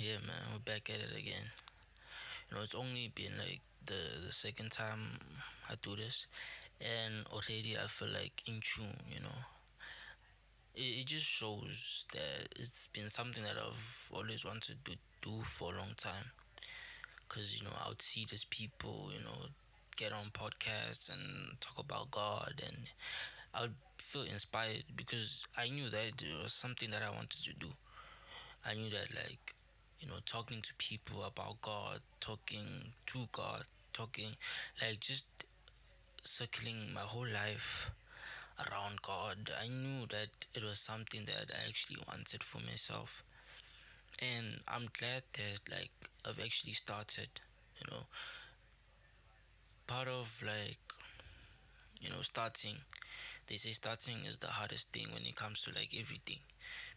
Yeah, man, we're back at it again. It's only been like the second time I do this, and already I feel like in tune. It just shows that it's been something that I've always wanted to do for a long time. Cause I would see these people, get on podcasts and talk about God, and I would feel inspired because I knew that it was something that I wanted to do. I knew that talking to people about God, talking to God, talking just circling my whole life around God. I knew that it was something that I actually wanted for myself. And I'm glad that I've actually started, you know, part of starting. They say starting is the hardest thing when it comes to everything,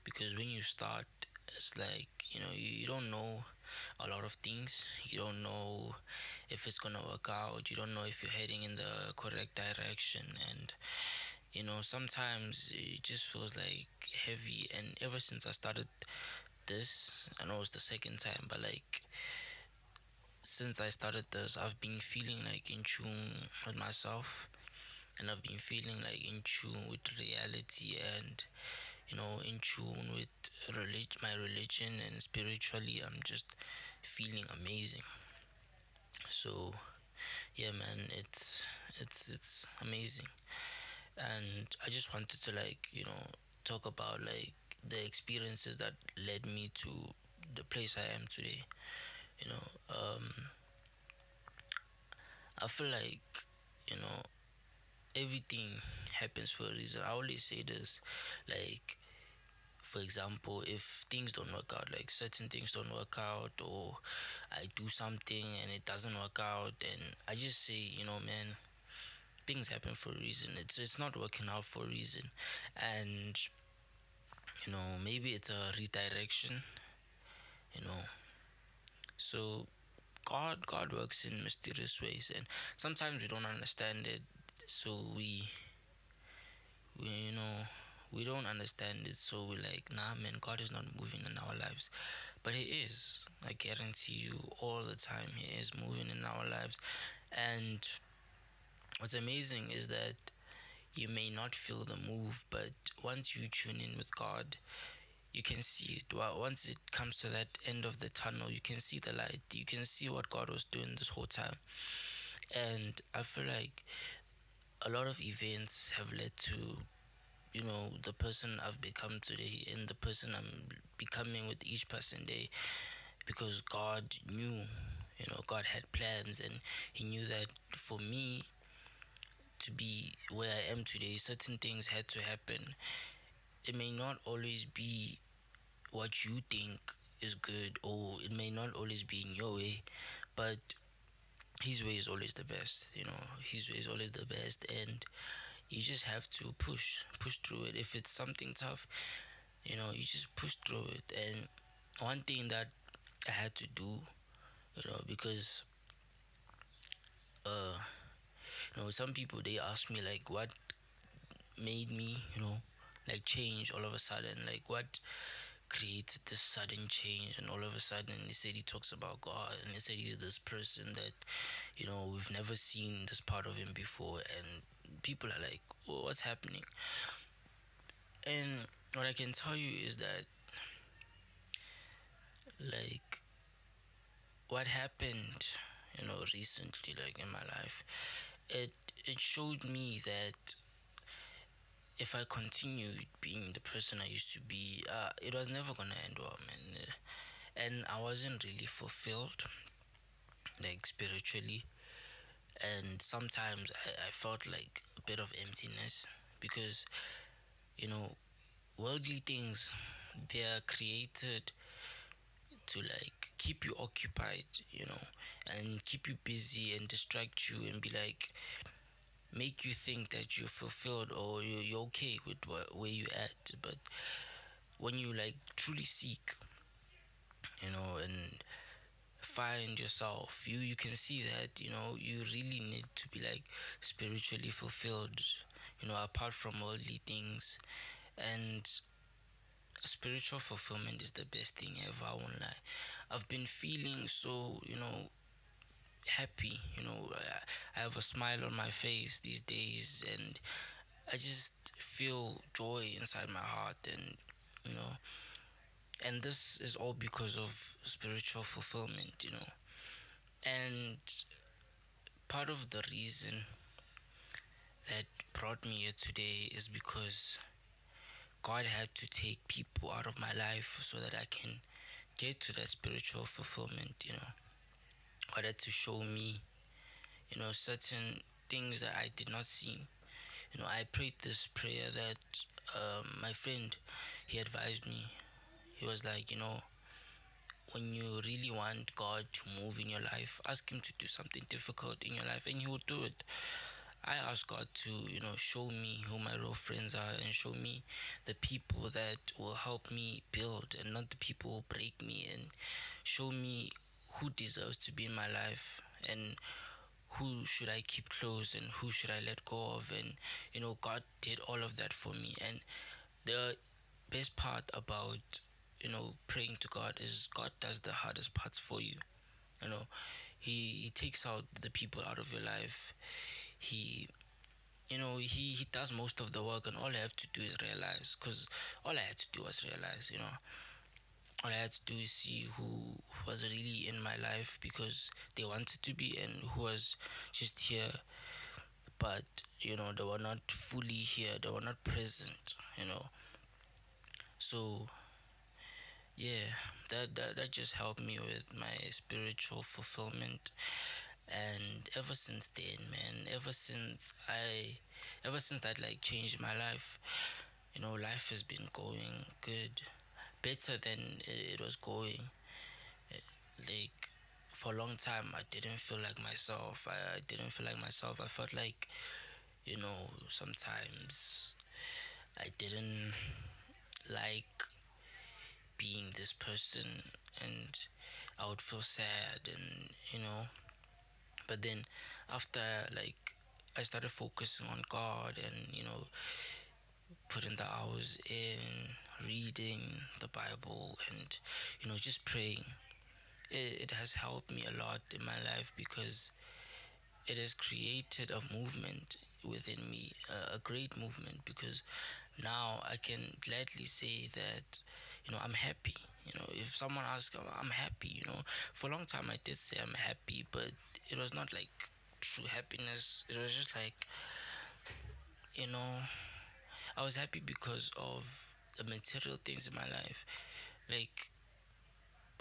because when you start, it's you don't know a lot of things. You don't know if it's gonna work out. You don't know if you're heading in the correct direction, and sometimes it just feels heavy. And ever since I started this, I know it's the second time, but since I started this, I've been feeling in tune with myself, and I've been feeling in tune with reality, and in tune with my religion, and spiritually I'm just feeling amazing. So yeah, man, it's amazing. And I just wanted to talk about the experiences that led me to the place I am today. you know um I feel you know everything happens for a reason. I always say this, like for example, if things don't work out, certain things don't work out, or I do something and it doesn't work out, and I just say, man, things happen for a reason. It's not working out for a reason. And maybe it's a redirection. you know so God works in mysterious ways, and sometimes we don't understand it. So we you know we don't understand it, so we're like, nah, man, God is not moving in our lives. But he is. I guarantee you, all the time he is moving in our lives. And what's amazing is that you may not feel the move, but once you tune in with God, you can see it. Well, once it comes to that end of the tunnel, you can see the light. You can see what God was doing this whole time. And I feel like a lot of events have led to the person I've become today, and the person I'm becoming with each passing day, because God knew. God had plans, and he knew that for me to be where I am today, certain things had to happen. It may not always be what you think is good, or it may not always be in your way, but his way is always the best. His way is always the best, and you just have to push through it. If it's something tough, you just push through it. And one thing that I had to do, because uh some people, they ask me what made me change all of a sudden, what created this sudden change. And all of a sudden he said he talks about God, and he said he's this person that we've never seen this part of him before. And people are like, oh, what's happening? And what I can tell you is that like what happened recently, in my life, it showed me that if I continued being the person I used to be, it was never gonna end well, man. And I wasn't really fulfilled, spiritually. And sometimes I felt like a bit of emptiness, because you know worldly things, they are created to keep you occupied, and keep you busy and distract you, and be make you think that you're fulfilled, or you're okay with where you at. But when you truly seek, and find yourself, you can see that you really need to be spiritually fulfilled, apart from worldly things. And spiritual fulfillment is the best thing ever, I won't lie. I've been feeling so, happy. I have a smile on my face these days, and I just feel joy inside my heart, and this is all because of spiritual fulfillment. And part of the reason that brought me here today is because God had to take people out of my life so that I can get to that spiritual fulfillment. God had to show me, certain things that I did not see. I prayed this prayer that my friend, he advised me. He was like, when you really want God to move in your life, ask Him to do something difficult in your life, and He will do it. I ask God to, show me who my real friends are, and show me the people that will help me build, and not the people who break me, and show me who deserves to be in my life, and who should I keep close, and who should I let go of. And God did all of that for me. And the best part about praying to God is God does the hardest parts for you. you know he takes out the people out of your life. He does most of the work, and all I have to do is realize, because all I had to do was realize. All I had to do is see who was really in my life because they wanted to be, and who was just here, but they were not fully here, they were not present. So yeah, that just helped me with my spiritual fulfillment. And ever since then, man, ever since that, like, changed my life, life has been going good, better than it was going. Like, for a long time I didn't feel like myself. I didn't feel like myself. I felt like, sometimes I didn't like being this person, and I would feel sad, and but then after, like, I started focusing on God, and putting the hours in, reading the Bible, and just praying. It has helped me a lot in my life because it has created a movement within me, a great movement, because now I can gladly say that I'm happy. If someone asks, I'm happy. For a long time I did say I'm happy, but it was not like true happiness. It was just like, you know I was happy because of the material things in my life. Like,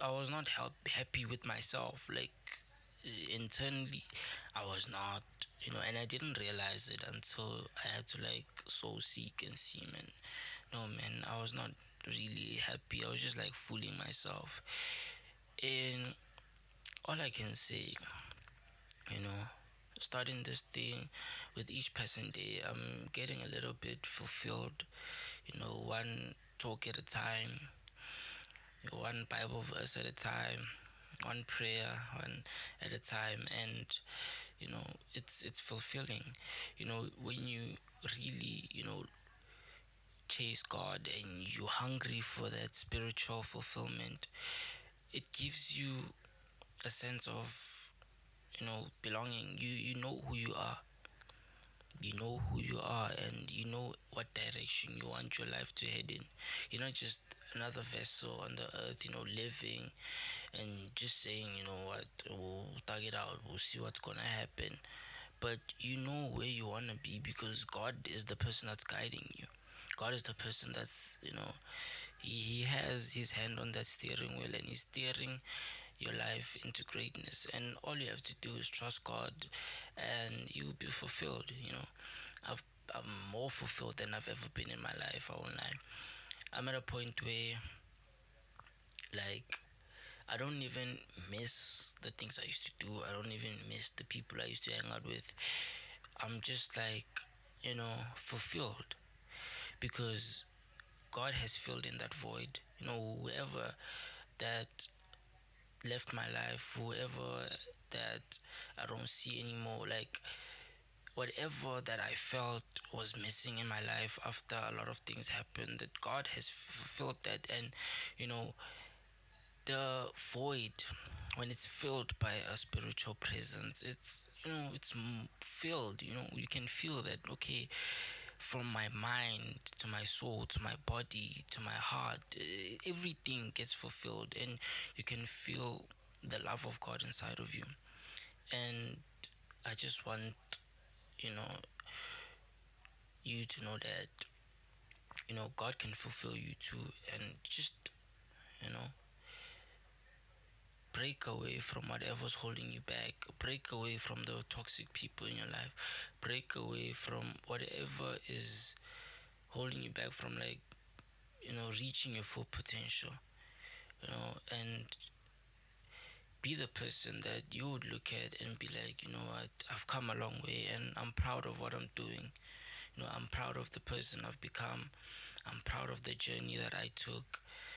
I was not happy with myself. Like, internally, I was not. And I didn't realize it until I had to, like, so seek and see, man. No, man, I was not really happy. I was just like fooling myself. And all I can say, you know, starting this thing, with each passing day, I'm getting a little bit fulfilled. One talk at a time, one Bible verse at a time, one prayer one at a time, and it's fulfilling. When you really chase God, and you're hungry for that spiritual fulfillment, it gives you a sense of belonging. You know who you are. And you know what direction you want your life to head in. You're not just another vessel on the earth, living and just saying, what, we'll tug it out, we'll see what's gonna happen. But you know where you wanna be, because God is the person that's guiding you. God is the person that's, he has his hand on that steering wheel, and he's steering your life into greatness. And all you have to do is trust God, and you'll be fulfilled. I'm more fulfilled than I've ever been in my life. I won't lie. I'm at a point where, like, I don't even miss the things I used to do. I don't even miss the people I used to hang out with. I'm just like, fulfilled, because God has filled in that void. Whoever that left my life, whoever that I don't see anymore, like, whatever that I felt was missing in my life after a lot of things happened, that God has fulfilled that. And you know the void, when it's filled by a spiritual presence, it's, it's filled. You can feel that, okay, from my mind to my soul to my body to my heart, everything gets fulfilled, and you can feel the love of God inside of you. And I just want, you know you to know that, God can fulfill you too. And just, you know break away from whatever's holding you back, break away from the toxic people in your life, break away from whatever is holding you back from, like, reaching your full potential. And be the person that you would look at and be like, you know what, I've come a long way and I'm proud of what I'm doing. I'm proud of the person I've become. I'm proud of the journey that I took.